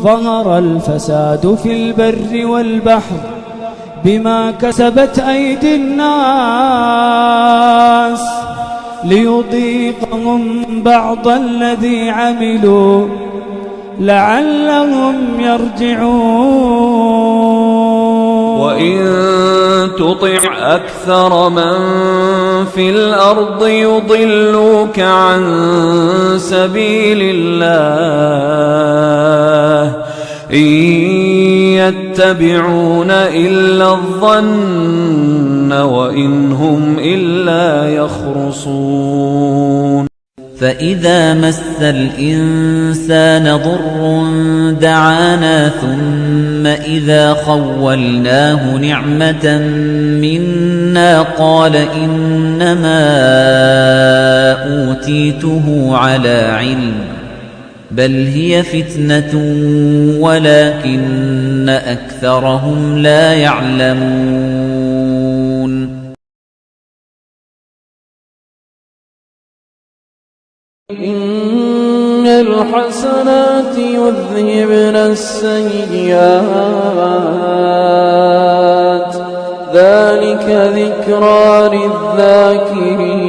ظهر الفساد في البر والبحر بما كسبت أيدي الناس ليذيقهم بعض الذي عملوا لعلهم يرجعون. وإن تطع أكثر من في الأرض يضلوك عن سبيل الله إن يتبعون إلا الظن وإن هم إلا يخرصون. فإذا مس الإنسان ضر دعانا ثم إذا خولناه نعمة منا قال إنما أوتيته على علم بل هي فتنة ولكن أكثرهم لا يعلمون. إن الحسنات يذهبن السيئات ذلك ذكرى للذاكرين.